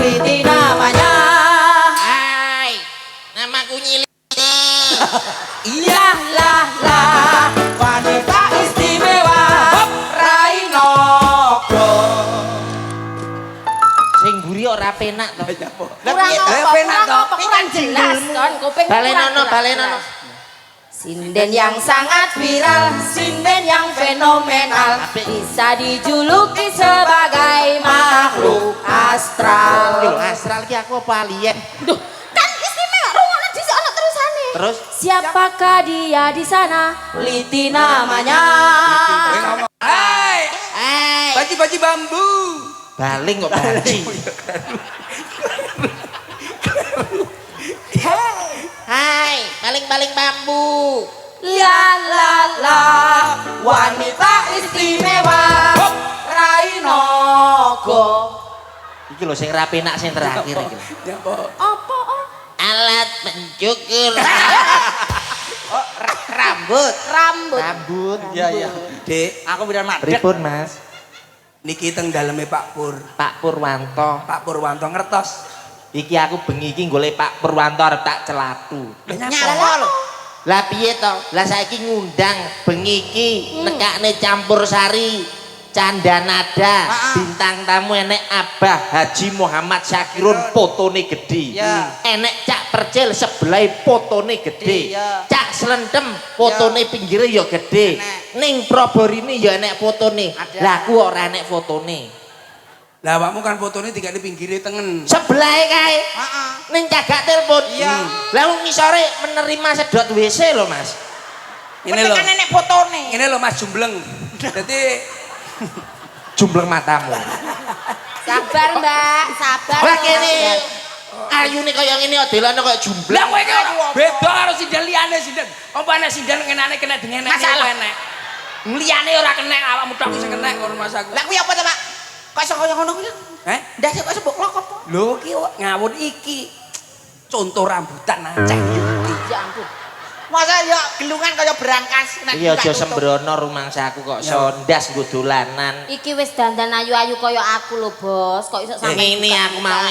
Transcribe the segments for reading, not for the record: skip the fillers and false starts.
Riti namanya. Hai, namaku Nyili. Iya lah lah, wanita istimewa Rainogo. Sing mburi ora penak to. Kurang jelas kon kuping. Balenono. Sinden yang sangat viral, sinden yang fenomenal, bisa dijuluki sebagai makhluk astral. Lho, astral ki aku apa alien? Duh, kan istimewa, rungokno dhisik ana terusane. Terus Siapakah dia di sana? Liti namanya. Hai, baji bambu. baling kok baji. Hai, baling-baling bambu. La la la, wanita istimewa Rainogo. Iki lho sing ra penak sing terakhir iki. Apa? Alat pencukur. Rambut. Rambut. Iya. Dek, aku bidan madek. Pripun, Mas? Niki teng daleme Pak Pur. Pak Purwanto. Pak Purwanto ngertos. Iki aku bengi iki golek Pak Purwanto arep tak celatu. Nyapa lho? Lah piye to? Lah saiki ngundang bengi iki nekakne campur sari Candanada. Bintang tamu enek Abah Haji Muhammad Syakirun fotone gedhe. Enek Cak Percil sebelah fotone gedhe. Cak Slentem fotone pinggire ya gedhe. Ning Proborini ya enek fotone. Lah aku ora enek fotone. Lah awakmu kan fotone digane pinggire tengen. Sebelahe kae. Ning cagak telepon. Lah wong ngisore menerima sedot WC lho, Mas. Ini lho. Kan nenek fotone. Ini lho Mas Jumbleng. Dadi Jumbleng matamu. Sabar, Mbak, sabar. Lah kene ayune kaya ngene delane kaya jumbleng. lah kowe iki beda karo sinden liyane sinden. Apa nek sinden ngenane kena dengene Masalah. enek. Liyane ora kena awakmu tok sing kena karo Mas aku. Lah kuwi apa to, Pak? Kok iso kaya ngono kuwi? Ndase kok sebok klok apa? Lho iki ngawur iki contoh rambutan Aceh. Ya ampun. Masa ya gelungan kaya berangkas. Iya aja sembrono rumangsaku kok sondas nggo dolanan. Iki wis dandan ayu-ayu kaya aku lho, Bos. Kok iso sampe Ngene aku mau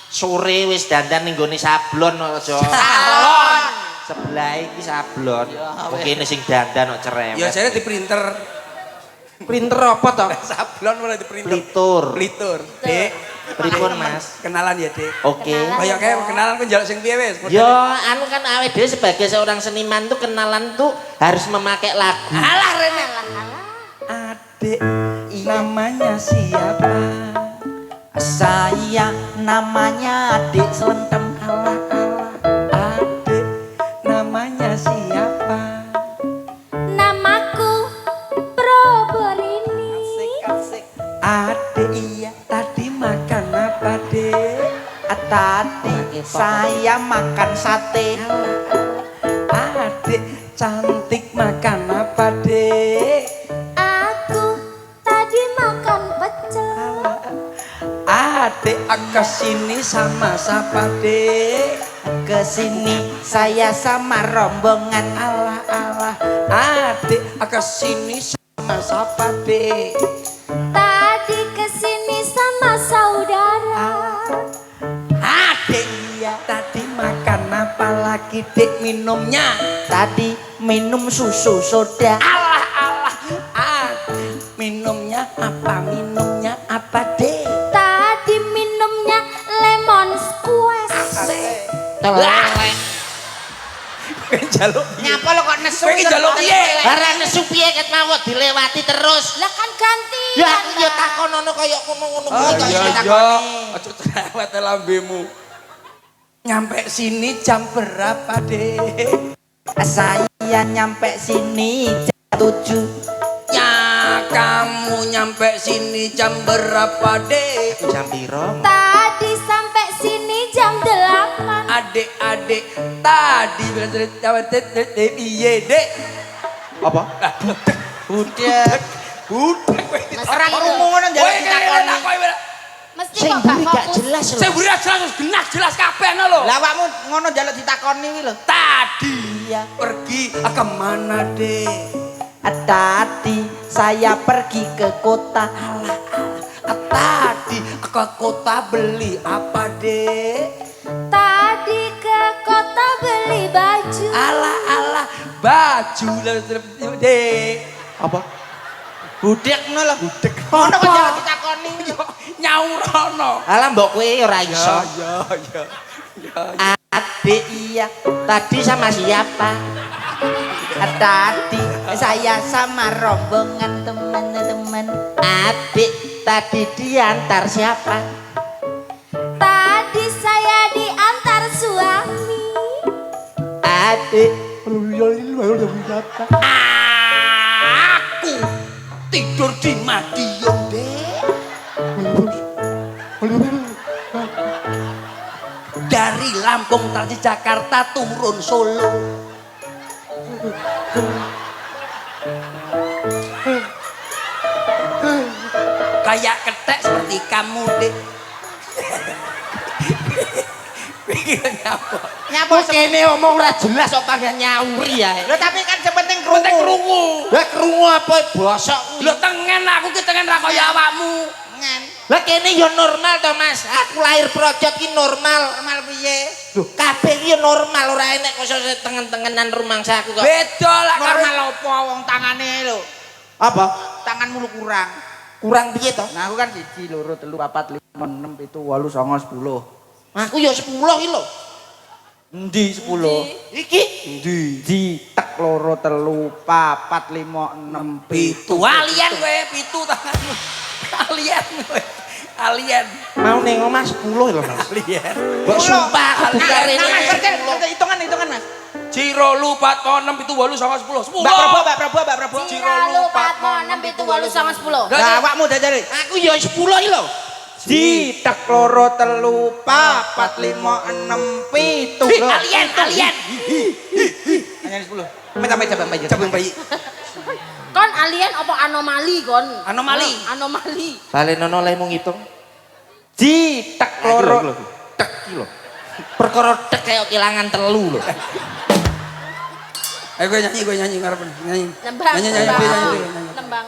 sore wis dandan ning gone sablon aja. salon. Sebelah iki sablon. Mungkin sing dandan kok cerewet. Ya jare di printer. Printer apa to? Sablon mulai di printer. Plitur. Dek, Pripun, Mas? kenalan ya, Dek. Oke. Kaya kenalan ku njaluk sing piye wis? Yo, anu kan awake dhewe sebagai seorang seniman tuh kenalan tuh harus memakai lagu. Alah Rene. Adik namanya siapa? Saya namanya Adik Slentem. Adik namanya siapa? Namaku Proborini. Adik iya tadi makan apa dek? Tadi saya makan sate. Adik cantik makan apa dek? Aku tadi makan pecel. Adik kesini sama siapa dek? Kesini saya sama rombongan. Alah adik kesini sama siapa dek? Tadi kesini sama saudara. Adik iya tadi makan apa lagi dek minumnya? Tadi minum susu soda. Alah adik minumnya apa dek? Tadi minumnya lemon squash. Telek. Njaluk. Nyapa lo kok nesu? Kowe iki njaluk piye? Ora nesu piye ket mau dilewati terus. Lah kan ganti. Ya iya takonono kaya ngono-ngono kuwi kok Iya iso iya. takoni. Aja cerewet lambemu. Nyampe sini jam berapa dek? Saya nyampe sini jam 7. Ya kamu nyampe sini jam berapa dek? Jam piro? Tadi sampai sini jam 8. Adik-adik tadi bilang iya dek. Apa? Budak. Orang ngomong ngono Kowe takoni. Mesti Sing kok buri gak gak fokus. jelas lho. Saya buri jelas jelas kabeh lho. Lah awakmu ngono njaluk ditakoni iki lho. Tadi pergi kemana dek? Tadi saya pergi ke kota. Tadi ke kota beli apa, Dek? Tadi ke kota beli baju. Ala baju Dek. Apa? Budek ngono lho. Budek. Ngono kok jalan ditakoni. Nyaurono. Alah mbok kowe ora iso. Ya. Adik iya. Tadi sama siapa? Tadi saya sama rombongan teman-teman. Adik tadi diantar siapa? Tadi saya diantar suami. Adik Aku tidur di Madiun, Dek. Dari Lampung Transjakarta turun Solo. Kayak ketek seperti kamu, Dek. nyapa kene omong ora jelas kok panggil nyauri ya. Lho tapi kan sepenting krungu. Lah krungu apa bosok? Lho tengen aku ki tengen ra kaya awakmu. Ngen. Lah kene yo normal to Mas. Aku lahir projot ki normal. Normal piye? Lho kabeh ki yo normal ora enek kok tengen-tengenan rumangsa aku kok. Beda lah karo Normal opo wong tangane lho. Apa? Tanganmu lu kurang. Kurang piye to? Nah aku kan 1 2 3 4 5 6 7 8 9 10. Aku yo 10 ki lho. Endi 10? Iki Endi? Di tek 2 3 4 5 6 pitu. Alien kowe pitu tanganmu. Alien kowe. Alien. mau ning omah 10 lho Mas. Alien. Mbok sumpah aku buka rene. Nah, Mas, hitungan Mas. Ciro lu 4 6 7 8 9 10. 10. Mbak Prabu. Ciralu 4 6 7 8 9 10. Lah awakmu jajare. Aku yo 10 ki lho. Di tek 2 3 4 5 6 7. Alien. Hanya 10. Minta cabang bayi. Kon alien apa anomali kon? Anomali. Anomali. Balenono lemu ngitung. Di tek 2 Tek ki lho. Perkara tek kaya kelangan telu lho. Ayo gue nyanyi ngarep nyanyi. Nembang. Nyanyi. Nembang.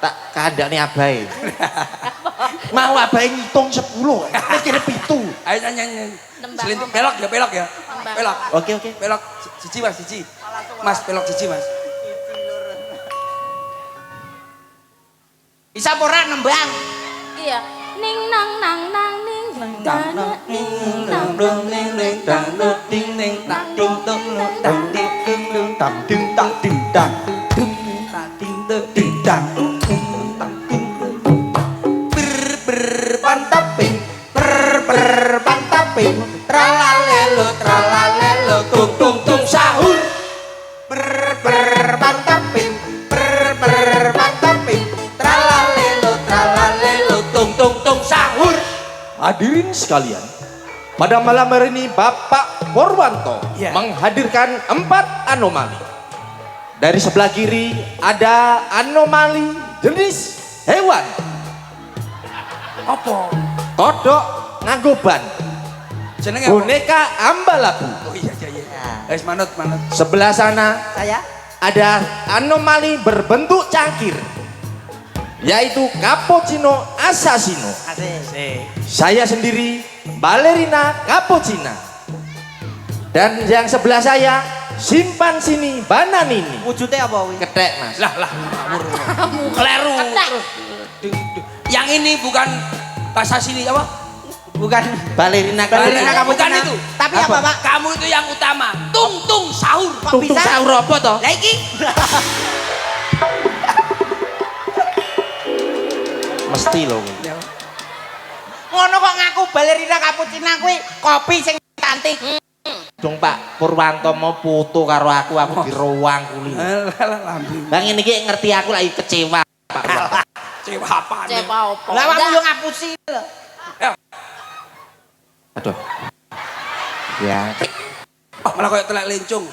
Tak kandakne abahe. Mau abahe ngitung 10. Mikir 7. Ayo nyanyi. Nembang. Selintung belok ya. Nembang. Belok. Oke. Belok. Cici Mas, cici. Mas belok cici Mas. Bisa ora nembang? Iya. Ning nang nang nang ning nang nang ning nang nang ning ning nang nang ning ning nang ding dong dang ding ding dong Tam ding tak ding dang. Pantaping, pantaping, tralalelo, tung tung tung sahur. Pantaping, pantaping, tralalelo, tung tung tung sahur. Hadirin sekalian, pada malam hari ini Bapak Purwanto menghadirkan 4 anomali. Dari sebelah kiri ada anomali jenis hewan. Apa? Kodok nganggo ban. Jenenge apa? Boneka ambalabu. Oh iya. Wis manut. Sebelah sana Saya ada anomali berbentuk cangkir, yaitu cappuccino assassino. asik. Saya sendiri ballerina cappuccina. Dan yang sebelah saya simpan sini bananini. Wujudnya apa wi? Ketek Mas. Lah. Kleru. Yang ini bukan bahasa sini apa? Bukan. Balerina Balerina kamu Bukan itu. Tapi apa Pak? Kamu itu yang utama. Tung sahur. Kok Tung bisa? sahur apa to? Lah iki Mesti lho. Ngono kok ngaku balerina cappuccina kuwi kopi sing cantik. Dong Pak Purwanto mau foto karo aku diruang kuli. lambing. Bang ini ki ngerti aku lagi kecewa Pak Purwanto. Cewa apa? Cepa opo? Lah awakmu yo ngapusi lho. Aduh. Ya. Malah kayak telek lencung.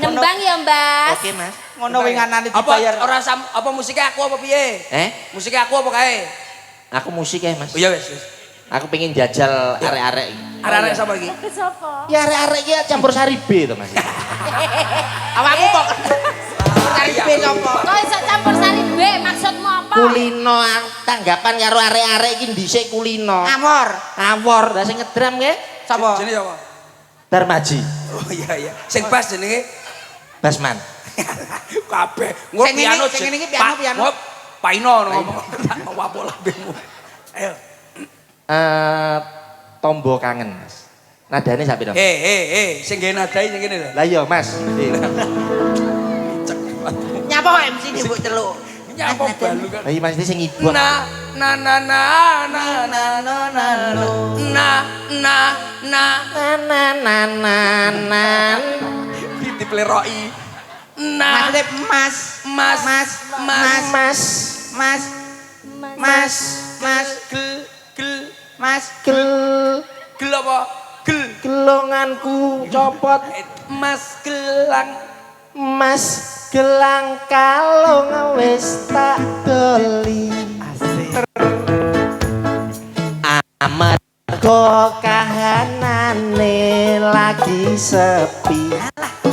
Nembang ya, Mbas. Oke Mas. Ngono winganane Apa dibayar. apa musiknya aku apa piye? Musiknya aku apa kae? Aku musik ya Mas. Oh iya wis. Aku pengen jajal arek-arek iki. Arek-arek sapa iki? Sopo? Ya arek-arek iki campur sari B to Mas. Awakmu kok cari B B sapa? Kok iso campur sari B maksudmu apa? Kulino tanggapan karo arek-arek iki dhisik kulino. Amor. Awor, lah sing ngedram nggih Sapa? Jenenge apa? Darmaji, Oh iya. Sing bass jenenge Basman. kabeh. Ngop Sing ini- piano. sing ini piano. Ngop paino ngomong. Tak mau apa lambemu. Ayo. Tombo kangen, Mas. Nadane sampe to? Sing gawe nadai sing kene lho. Lah iya, Mas. Nyapa kok MC di mbok celuk? Nyapa balu kan. Lah iya Mas iki sing ibu. Na na na na na na na na na na na Nananananan. dipleroki. Na Maksudnya mas. mas Mas. mas Mas, Mas. Mas. Mas. gel gel Mas. gel gel apa? Gel gelonganku copot. mas gelang Mas gelang kalung wis tak doli. Amarga kahanane lagi sepi.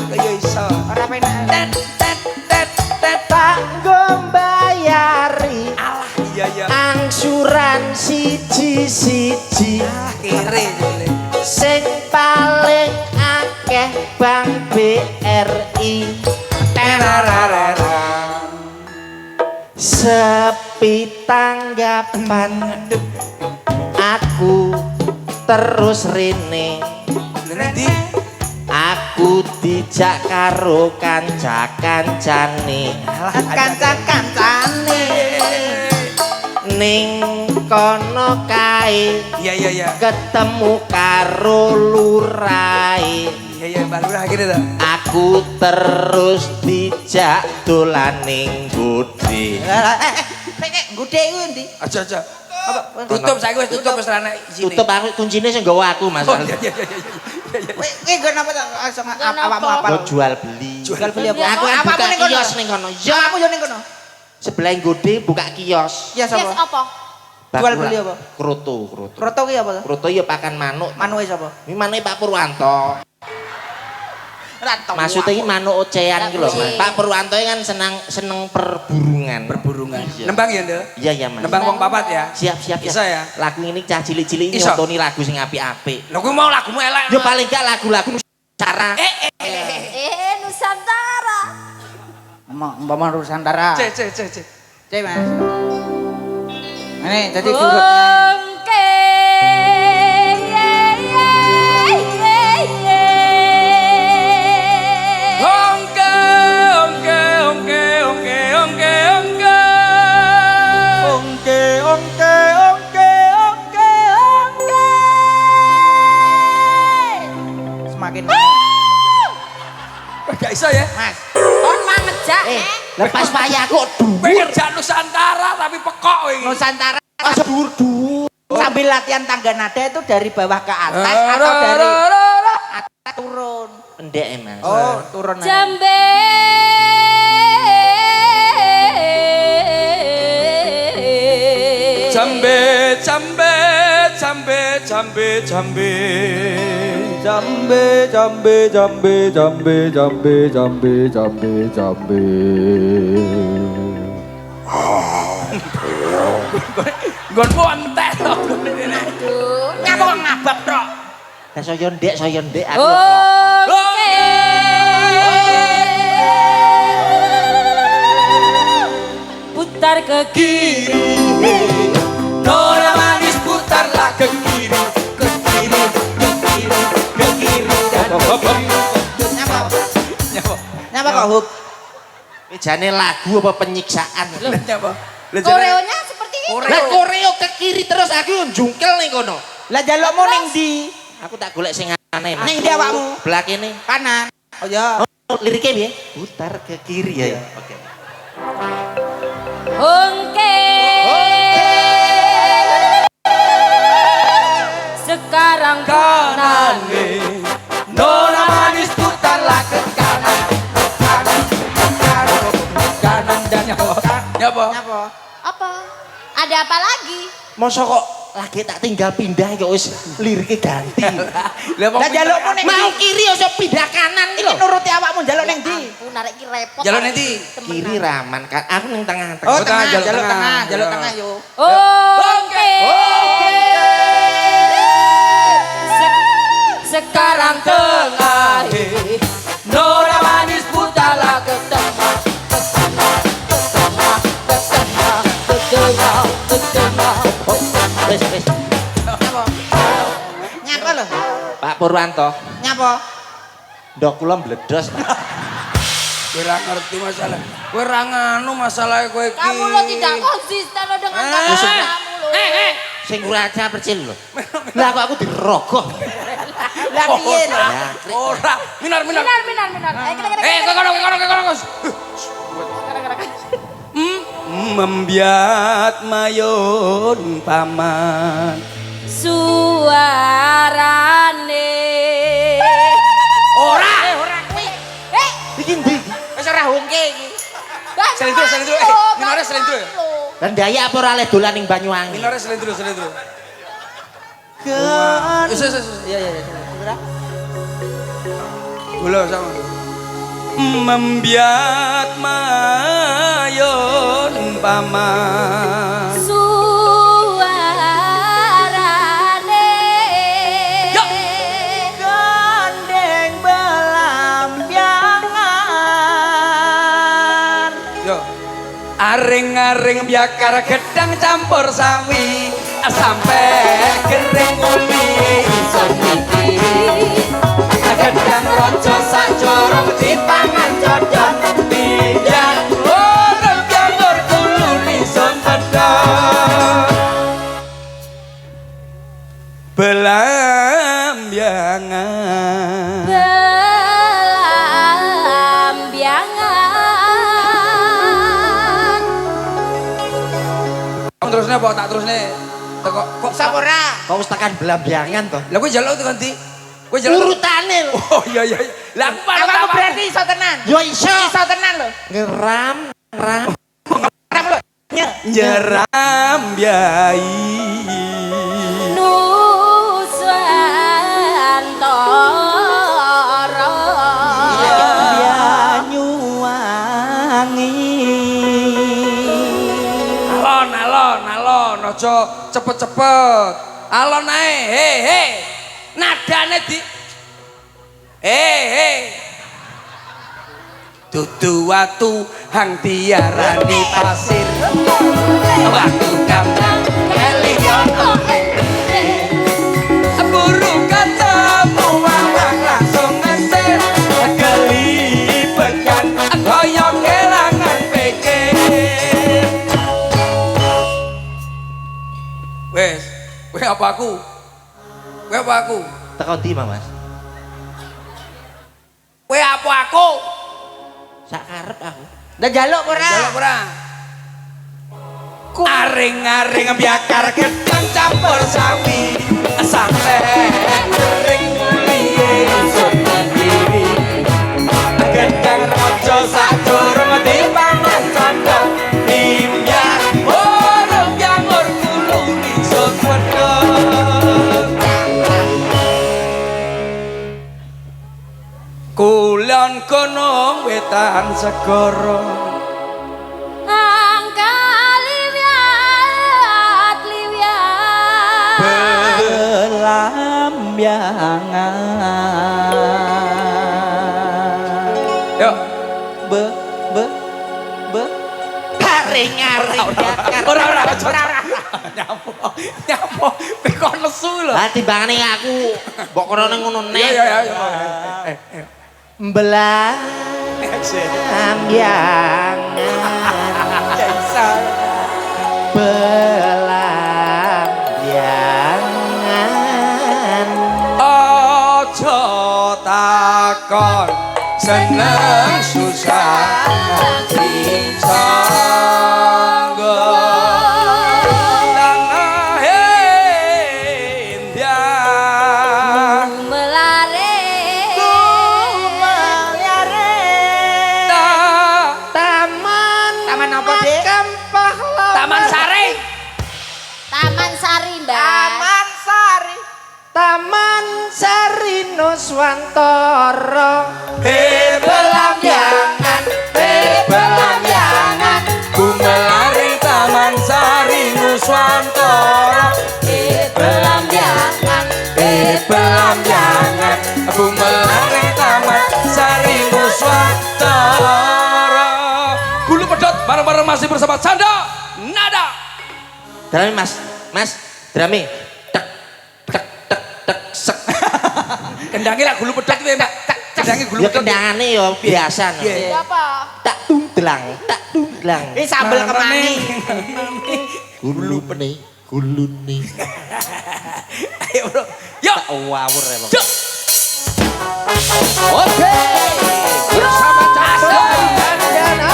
kaya iso. Ora penak. Tet tet tet tet. Tak ngombayari Alah iya. angsuran siji-siji. Kere jole. Sing paling akeh Bank BRI. Terararara. Sepi tanggapan aku terus rene. Nanti Aku dijak karo kanca-kancane Kanca-kancane. ning kono kae iya. ketemu karo lurae. Iya balurah kene to. Aku terus dijak dolan ning Gode. Gede iku ndi? Aja. Tutup saiki wis tutup wis ana isine. Tutup aku kuncine sing nggawa aku Mas. Oh iya. Kowe nggo napa langsung awakmu apa? Lo jual beli. Jual beli apa? Aku Apa buka ning kono? kios ning kono. Ya aku yo ning kono. Sebelah Gode buka kios. Ya Yes sapa? apa? Jual beli apa? Kroto. Kroto ki apa? Kroto ya pakan manuk. Manuke sapa? Ini manuke Pak Purwanto. Ora tau. Maksudnya ini manuk ocehan gitu loh Mas. Pak Purwanto ini kan seneng perburungan. Perburungan. Iya. Nembang ya, Ndel? Iya ya Mas. Nembang wong papat ya. Siap. Bisa ya? Lagu ini cah cilik-cilik Iso. nyontoni lagu sing apik-apik. Lho kuwi mau lagumu elek. Yo paling gak lagu-lagu cara. Nusantara. Umpama Nusantara. C. Cek Mas. Ini jadi surut. Ongke. Semakin Gak iso ya. Mas. Kon mangejak Lepas payah kok Pengen jak Nusantara tapi pekok kowe iki. Nusantara dhuwur. sambil latihan tangga nada itu dari bawah ke atas atau dari atas turun? Ndek Mas. Oh, turun. aja. Jambe. Nggonmu entek to ngene. Nyapa kok ngabab tok? Lah saya ndek aku. Ongke. Putar ke kiri. Nona manis putarlah ke kiri, ke kiri, ke kiri, ke kiri dan ke kiri. Nyapa? Nyapa? Nyapa kok hub? Jane lagu apa penyiksaan? Nyapa? Koreonya seperti itu. Lah koreo ke kiri terus aku njungkel ning kono. Lah jalukmu ning ndi? Aku tak golek sing aneh. Mas. Ning ndi awakmu? Belah kene. Kanan. Oh ya. Oh, liriknya piye? Putar ke kiri ya. Oke. Ongke. Sekarang kanan. Nona manis putarlah ke kanan, kanan, kanan, kanan dan nyapa? Nyapa? Nyapa? Apa? Ada apa lagi? Masa kok lagi tak tinggal pindah kok wis lirike ganti. Lah Lah jalukmu ning Mau ndi? kiri aja pindah kanan Iki lho. nuruti awakmu njaluk ning ndi? Aku narik ki repot. Jaluk ning ndi? Kiri raman kan. Aku ning tengah. Oh, tengah, tengah, jaluk jaluk tengah. tengah, jaluk Ya. tengah yo. Oke. Sekarang tengah Nora manis putarlah ke tengah, ke tengah, ke tengah, ke tengah, ke tengah, ke tengah. Wis wis. Nyapa lho? Pak Purwanto, Nyapa? ndok kula mbledos. Kowe ora ngerti masalah. Kowe ora nganu masalah kowe iki. Kamu lo tidak konsisten lo dengan kata-katamu lo. Sing uraca percil lho. Lah kok aku dirogoh. Lah piye lho? Ya, Ora, minar. Minar. Kono. Membiat mayon paman. Suarane. Ora. Ora kuwi. iki ndi? Wis ora hungke iki. Selendro. Minore selendro. Lah ndaya apa ora le dolan ning Banyuwangi? Minore selendro. Kan. Wis. Iya. Gula sama. Membiat mayon paman. Suarane. Yuk. Gandeng belambiangan. Yo. Aring-aring biakar gedang campur sawi sampai kering uli seniki. Gedang rojo sak jorong dipangan codot pinjang orang jamur kuluni son pedot belambiangan. Belambiangan. Terusnya apa tak terusnya? Kok Sapora. Kok wis tekan belambiangan to? Lah kowe njaluk tekan ndi? Kowe njaluk Urutane lho. Oh iya. Lah aku paling Aku berarti iso tenan. Yo iso. Iso tenan lho. Ngeram. Ram lho. nyeram biai. Nusantara. Alon aja cepet-cepet. Alon ae. He. Nadane di dudu watu hang diarani pasir. Watu kambang kelingan buru ketemu awak langsung ngeser kelibekan kaya kelangan pikir. Wes apa aku? Teko ndi, Mas? Kowe apa aku? Sak karep aku. Lah njaluk ora? Jaluk ora? Aring-aring biakar gedang campur sawi sampai kering mulie sun mandiri. Gedang rojo sak durung dipangan condong imbyang orang jamur kuluni sun wedhog. Kulon gunung wetan segara Belambiangan. yuk Aring-aring bakar. ora nyapo kok nesu lho. Lah timbangane aku mbok krone ngono nek. Iya. Belambiangan. Belambiangan. Ojo takon seneng susah disanggo tanah India Melare. Taman apa, Dik? Taman Sari Taman Sari, Mbak. Nuswantara. Belamyangan, belamyangan, bumelari Taman Sari Nuswantara. Belamyangan, belamyangan, bumelari Taman Sari Nuswantara. Bulu pedot bareng-bareng masih bersama Canda Nada. Drami mas, drami. Tek, tek, tek, tek, sek. Kendangnya lah gulu pedot itu ya mbak. Kendangnya gulu Ya pedot. kendangane ya biasa. No. Iya. Tak tungdelang, tak tungdelang. Ini sambel kemangi. Gulune, gulune. Ayo bro, yuk. Tak wawur ya bang. Yuk. Oke, bersama Canda dan Nada.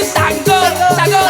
Sanggul, sanggul.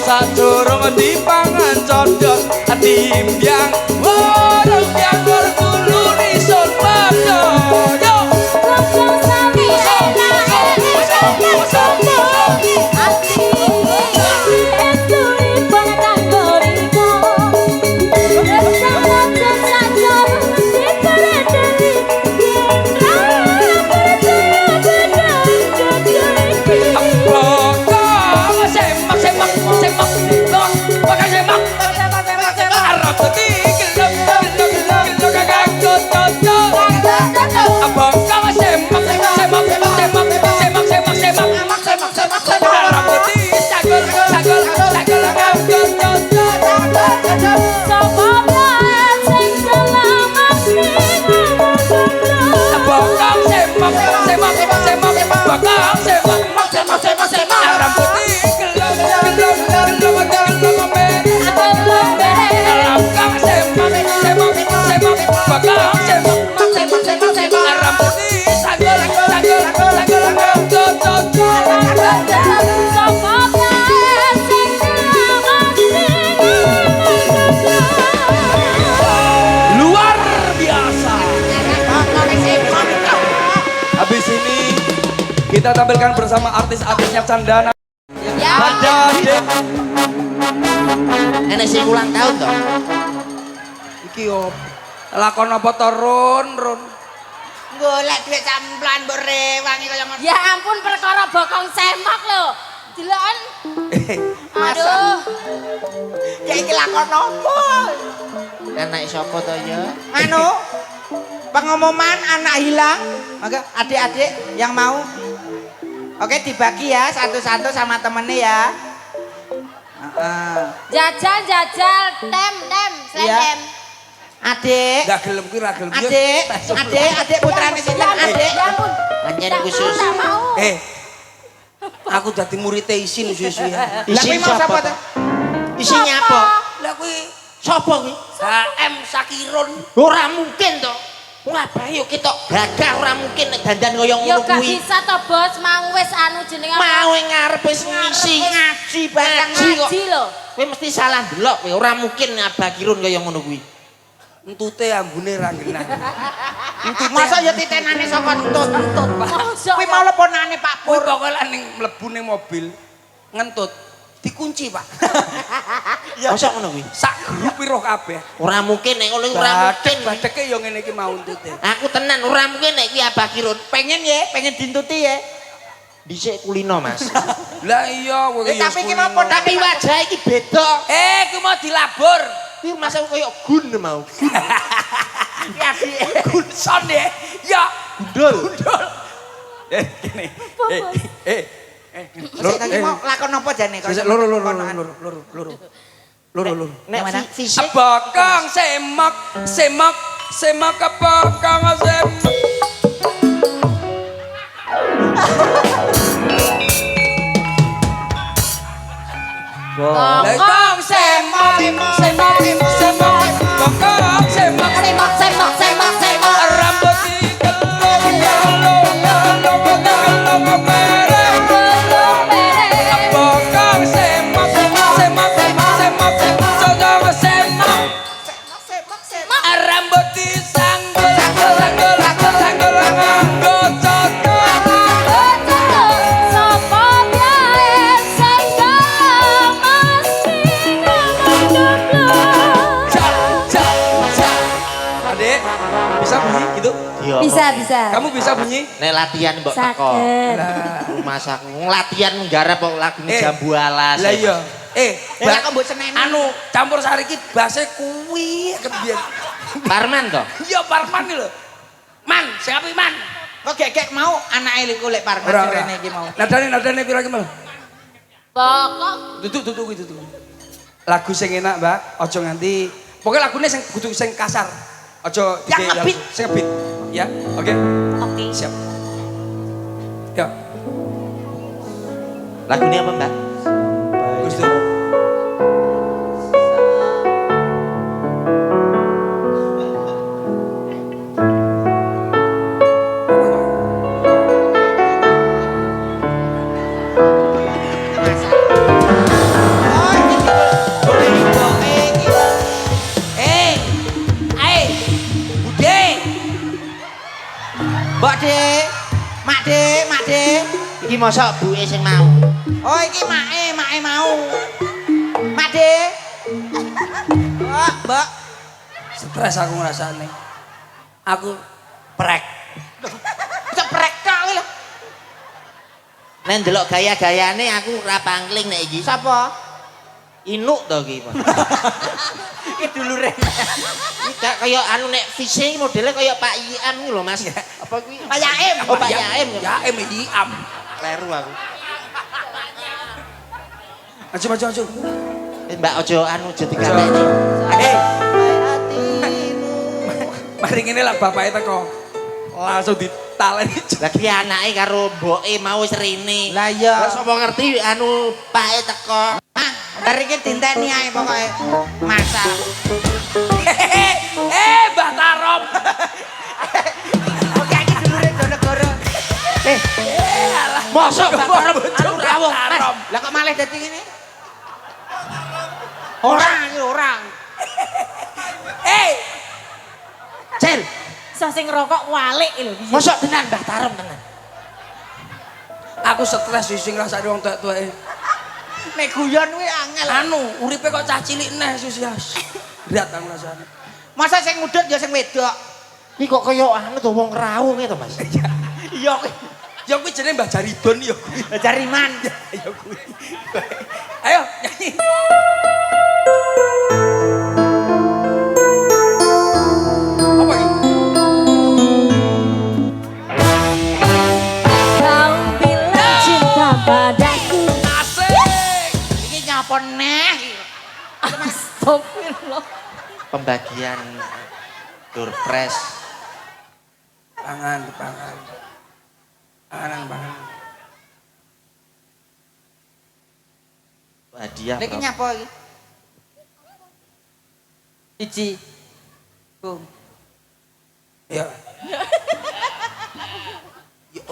Sadurung dipangan condong timbyang lumbyang berkuluni sun padha yo Gombong sami enak ati esturi panatan goriko Bersama saja diperedeli luar biasa. Habis ini kita tampilkan bersama artis-artisnya Candana. Ada Dek. Enek sing ulang tahun toh. Iki yo lakon apa to Run? Golek duit samplan mbok rewangi kaya ngono. Ya ampun perkara bokong semak lho. Deloken. Aduh. Ya iki lakon opo? Anak sapa to ya? Anu pengumuman anak hilang. Maka adik-adik yang mau. Oke dibagi ya satu-satu sama temennya ya. Jajal tem Iya. tem. Adik. Enggak gelem kuwi ra gelem. Adik putrane sinten adik? Ya ampun. Pancen Tak khusus. tak mau. Aku dadi murid Isin susu ya. Lah kuwi mau sapa to? Isinya apa? Lah kuwi Sapa kuwi? HM Sakirun. Ora mungkin to. Wah, bayo kita gagah ora mungkin nek dandan kaya Ya ngono gak kuwi. bisa to bos, mau wis anu jenenge Mau ngarep wis ngisi ngaji barang ngaji lho. Kowe mesti salah ndelok kowe, ora mungkin Abah Kirun kaya ngono kuwi. Entute ambune ra genah. Masa ya titenane saka entut. Mosok Kuwi mau leponane Pak Kuwi Pur. pokoke lah ning mlebu ning mobil ngentut dikunci, Pak. Mosok ngono kuwi. Sak grup roh kabeh. Ora mungkin nek ngono ora mungkin. Badheke ya ngene iki mau entute. Aku tenan ora mungkin nek iki Abah Kirun. Pengen ya, pengen dintuti ya. Dhisik kulino, Mas. Lah iya kowe ya. Tapi iki mau Tapi wajah iki beda. kuwi mau dilabur. Iki masa kaya gun mau. Ya adik. Gunson ya. Ya, Gundul. gini. Sik iki mau lakon apa jane kok? Loro. Nek fisik Abakang semak abakang semak. Abakang semak abakang semak rambut abakang semak sodong semak rambut disanggul nganggo cocok. Sapa biae sing masih Adik, bisa bunyi gitu? Bisa. Kamu bisa bunyi? nek latihan mbok teko. Saged. Rumah saku latihan nggarap kok lagune Jambu Alas. Lah iya. Lah kok mbok seneni. Anu campur sari iki base kuwi kebiyen. Parman to? Iya Parman iki lho. Man, siapa Man? Kok gek mau anake golek parman rene iki mau. Nadane pira iki, Mal? Pokok Duduk kuwi duduk. Lagu sing enak, Mbak. Aja nganti pokoknya lagune sing kudu sing kasar. Aja Yang ngebeat. sing ngebeat. Ya, oke. oke. Siap. Ya, Lagunya apa, Mbak? Gus Dur. Mbok Dik. Mak Dik, Mak Dik. Iki mosok buke sing mau. Oh iki make mau. Mak Dik. Oh, Mbok. Stres aku ngrasane. Aku prek. Ceprek tok lho. Nek ndelok gaya-gayane aku ora pangling nek iki. Sapa? Inuk to iki, Pak. Iki dulure. Iki gak kaya anu nek visi modele kaya Pak Iam iki lho, Mas. Apa kuwi? Pak Yaim. Oh, Pak Yaim. Yaim Iam. Kleru aku. Maju. Mbak ojo anu aja digateni. Mari ngene lah bapake teko. Langsung ditaleni. Lah ki anake karo mboke mau wis rene. Lah iya. Lah sapa ngerti anu pake teko. Dari iki dinteni ae pokoke. Masak. Mbak Tarom. Oke iki dulure Jonegoro. Mosok Mbak Tarom anu rawuh. Lah kok malah dadi ngene? Orang. Cil, Iso sing ngerokok walik lho piye. mosok tenan Mbak Tarom tenan. Aku stres sing ngrasani wong tuwek-tuweke. Nek guyon kuwi angel. Anu, uripe kok cah cilik neh Susias. Berat aku rasane. Masa sing mudhut ya sing wedok. Iki kok kaya anu to wong rawuh to, Mas. Iya kuwi. Ya kuwi jenenge Mbah Jaridon ya kuwi. Jariman. Ya kuwi. Ayo nyanyi. Apa iki? Kau bilang cinta padaku. Asik. Iki nyapa neh? Astagfirullah. Pembagian Doorpress. Pangan. Hadiah. Lha iki nyapa iki? Iji. Bung. Ya.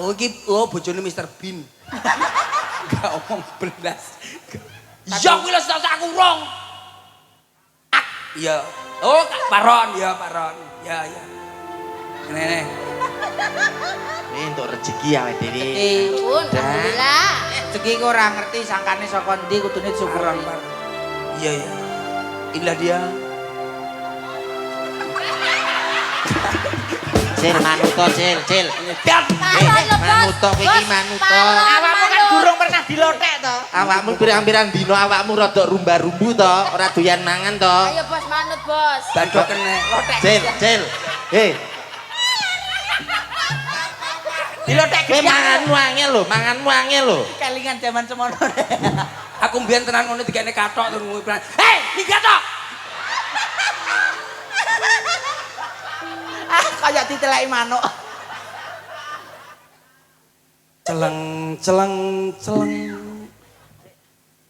Oh iki bojone Mr. Bean. Gak omong belas. Ya kuwi lho aku urung. Iya. Oh, Kak Paron, ya Paron. Ya. Ngene. Ini untuk rezeki ya dhewe. Pun alhamdulillah. Rezeki kok ora ngerti sangkane saka ndi kudune disyukuri. Iya. Inilah dia. Cil manuto, Cil. Manuto iki manuto. Awakmu kan durung pernah dilotek to. Awakmu pirang-pirang dino awakmu rada rumba-rumbu to, ora doyan mangan to. Ayo bos manut bos. Bantu kene. Cil. Hei, Dilotek kowe manganmu angel lho. kelingan zaman semono. Aku mbiyen tenan ngono dikene kathok terus ngomong pelan. Hei, minggat tok. Kayak diteleki manuk. Celeng.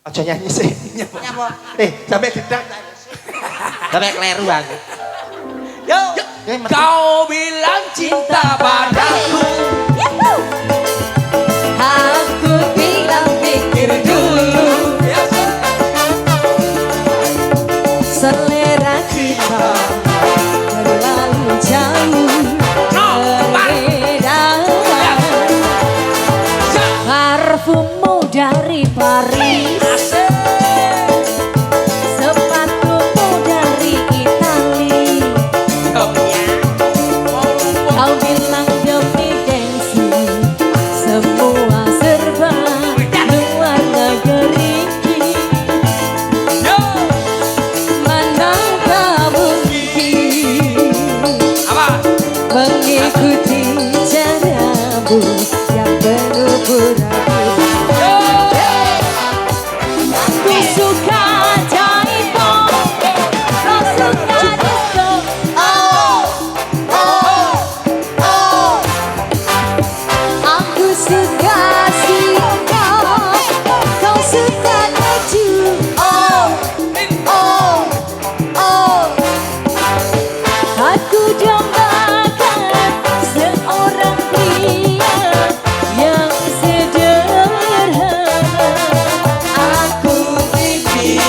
Aja nyanyi sih. Nyapa? Sampai didak. Sampai kleru aku. Yo. Kau bilang cinta padaku. Aku bilang pikir dulu. Selera kita terlalu jauh berbeda. Parfummu dari Paris, sepatumu dari Itali. Kau bilang demi gengsi, semua serba luar negeri. Mana tak mungkin mengikuti caramu yang penuh pura-pura. Aku suka jaipo, kau suka disco. Aku suka singa, kau suka keju. Aku dambakan seorang pria yang sederhana. Aku ingin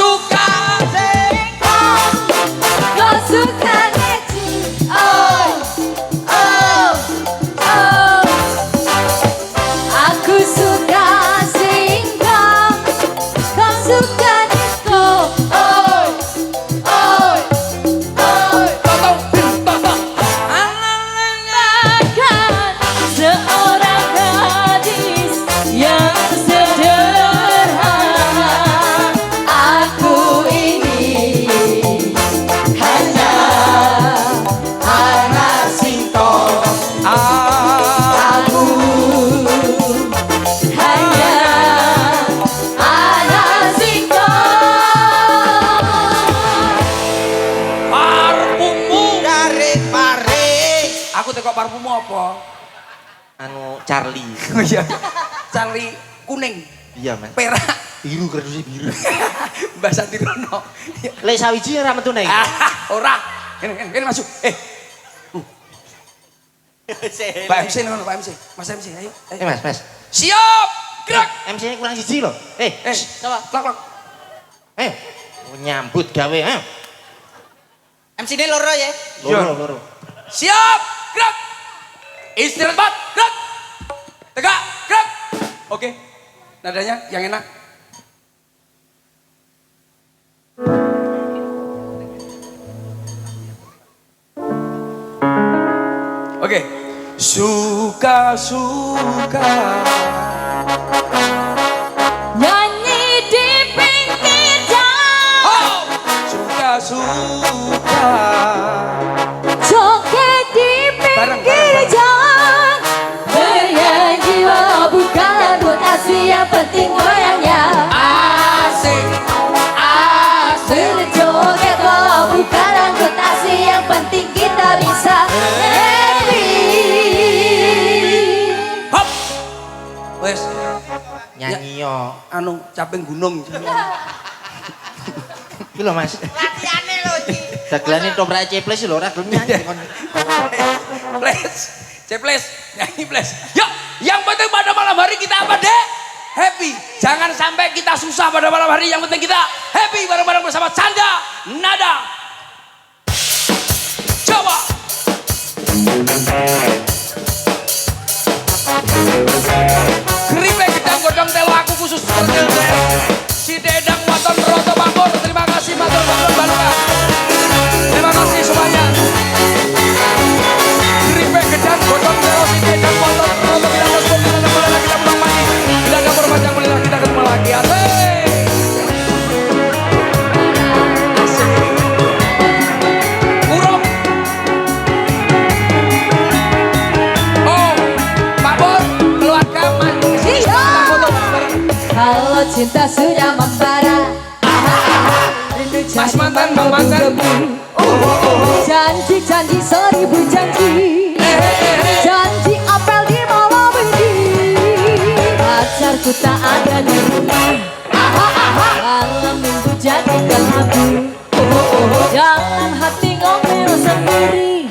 suka Kau suka neci Oh Oh Oh Aku suka singkong Kau suka disco Oh Oh Oh Bahkan seorang gadis yang sederhana Aku ini hanya anak singkong Aku hanya anak singkong parfummu. Dari Paris. Aku tekok parfummu apa? Anu Charlie. Oh iya. Charlie kuning, Iya, Mas. perak, Biru kardusnya biru. Mbak Santirono. Le sawiji ora metu nek. Ora. Ini masuk. Pak MC ngono, Pak MC. Mas MC, ayo. Mas, Mas. Siap. Gerak. MC ini kurang siji loh. Coba. Klak. Nyambut gawe, MC ini loro ya. Loro. Siap. Gerak. Istirahat, Bat. Gerak. Tegak. Gerak. Oke. Nadanya yang enak. Oke. Suka-suka. Nyanyi di pinggir jalan Oh. Suka-suka. Joget di Bareng. pinggir jalan Bernyanyi bukan mutasi yang penting goyangnya Asik. Asik. Berjoget bukan mutasi yang penting kita bisa happy Hop. Wes. Nyanyi yo. Anu caping gunung. Iki lho, Mas. Latihannya lo Ci. Dagelane toprak ceples lho ora gelem nyanyi kon. Ceples, nyanyi ples. Yuk, yang penting pada malam hari kita apa dek? Happy. Jangan sampai kita susah pada malam hari. Yang penting kita happy bareng-bareng bersama Canda Nada. Coba. Keripik gedang godong telo aku khusus. Si Dedang Waton Roto Bangor. Terima kasih Matur Bangor Balukan. Terima kasih semuanya. Keripik gedang godong telo si Dedang Waton Roto Bilang Bangor. Kita ketemu lagi, kita pulang pagi. Bila dapur panjang bolehlah kita ketemu lagi. Asik. Urung. Oh, Pak Bor, keluarga manis. Foto bareng-bareng. Kalau cinta sudah membara rindu Mas jadi mantan, Bang mantan. Janji-janji seribu janji Janji apel di malam ini Pacarku tak ada di rumah Malam minggu jadi kelabu Jangan hati ngomel sendiri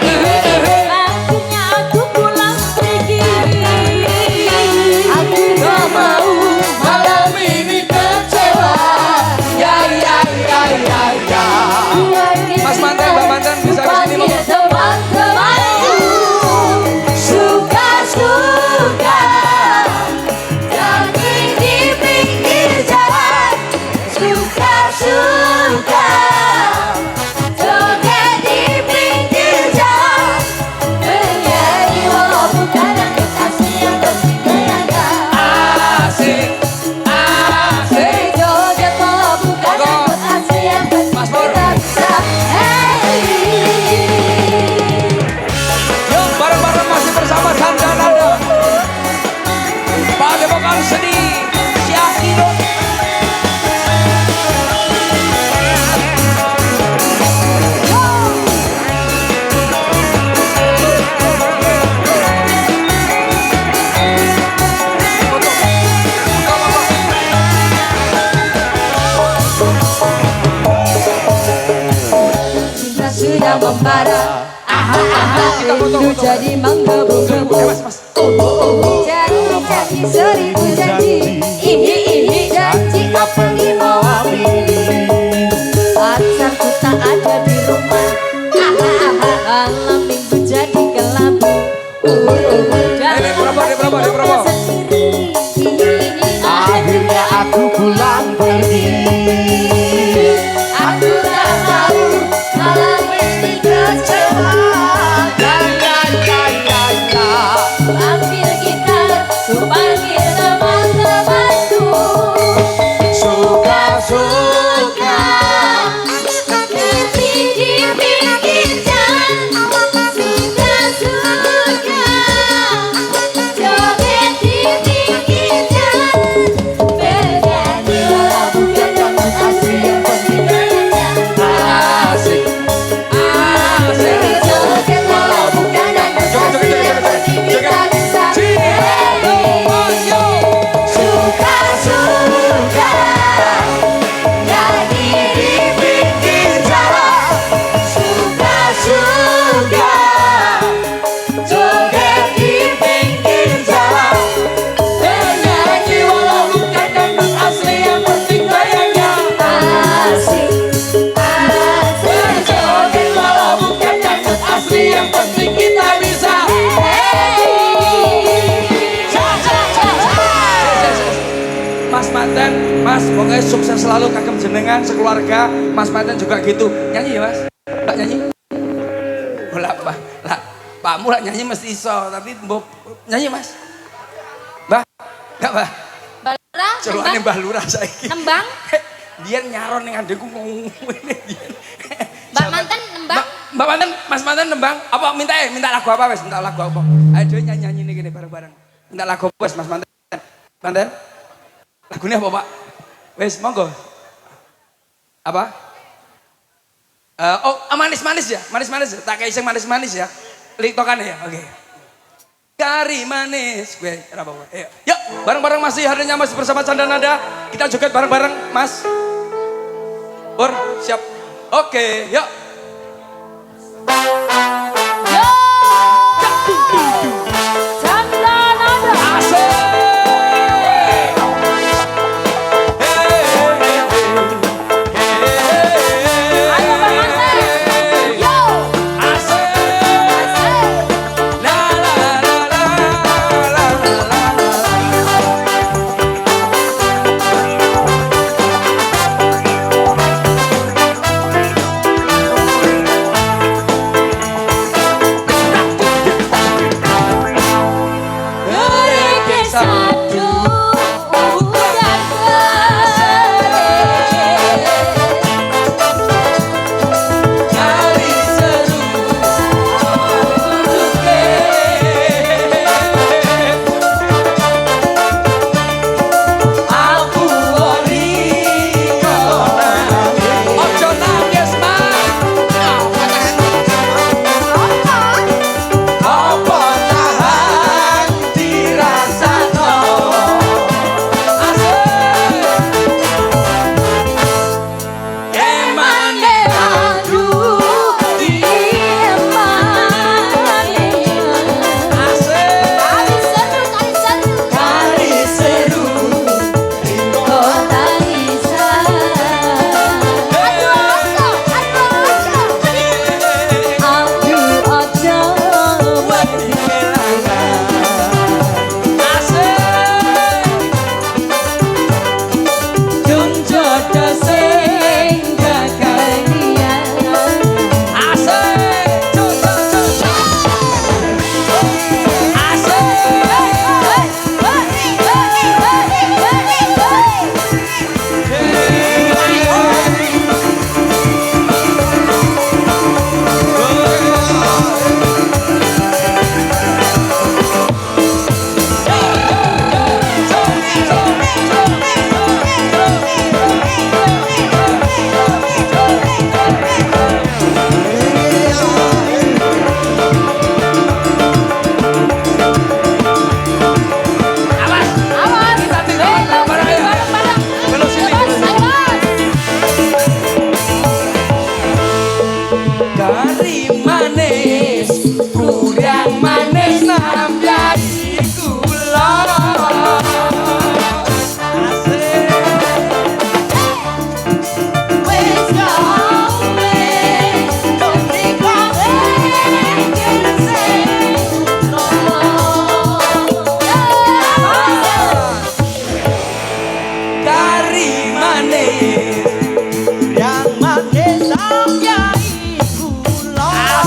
Akhirnya aku pulang pergi Aku gak mau malam ini kecewa Ya. Mas mantan, Mbak mantan bisa ke sini, Bang. Teman-temanku suka-suka nyanyi di pinggir jalan suka-suka joget di pinggir jalan bernyanyi walaupun kadang kasih yang bergoyangkan Asik. joget walaupun kadang kasih yang Mas Bor. kita bisa Yuk bareng-bareng masih bersama Canda Nada. Pada vokal sedih si Akino. cinta sudah membara rindu jadi menggebu-gebu janji-janji seribu janji janji apa di malam ini Pokoknya sukses selalu kagem jenengan sekeluarga. Mas Manten juga gitu. Nyanyi ya Mas? Mbak nyanyi? Lah Pakmu lah nyanyi mesti iso, tapi mbok nyanyi Mas. Mbah, enggak Mbah. Balura, Celukane Mbah Lurah saiki. nembang. Dia nyaron ning adekku ngomong ngene dia. Mbak Manten nembang. Mbak Manten, Mas Manten nembang. Apa minta lagu apa wes? Minta lagu apa? Ayo dhewe nyanyi nih gini bareng-bareng. Minta lagu apa wes Mas Manten? Manten? Lagunya apa Pak? Wes monggo. Apa? Manis-manis ya? Manis-manis ya? Tak kayak iseng manis-manis ya? Liktokan ya? Oke. Kari manis. Gue, apa? Yuk, bareng-bareng masih hadirnya Mas bersama Canda Nada. Kita joget bareng-bareng Mas. Pur, siap. Oke, yuk. Yo, Canda Nada. Asik. Ayo Mbak Manten. Yo, Asik. asik. La la la la la la Gereke satu udah Kali seru Duke Aku ori Ojo nangis Apa tahan dirasakno Asik Emane Aduh, asik kali seru kota Nisa. Aduh ojo dung jodoh sing gagalian. Kari manis, kurang manis nambahi gula. Asik. Kari manis, Yang manis sampai gula.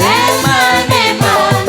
Eman, eman,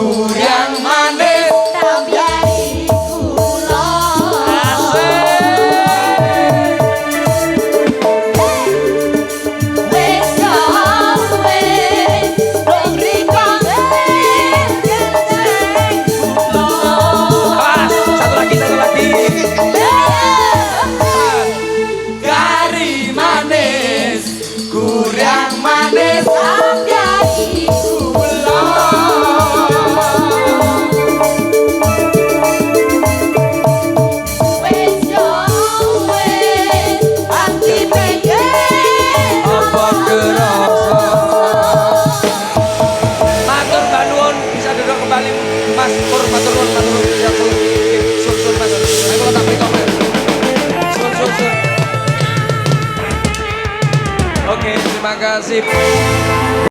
Gurang manis Tambiari kula wis yo wis dong riko Awas, satu lagi Gari manis Gurang manis Tambiari wis yo wis ati pengen Apa kerasa Matur Banuun bisa duduk kembali Mas Pur matur nuwun ya sur Mas ayo kalau tak beritahu sur Oke terima kasih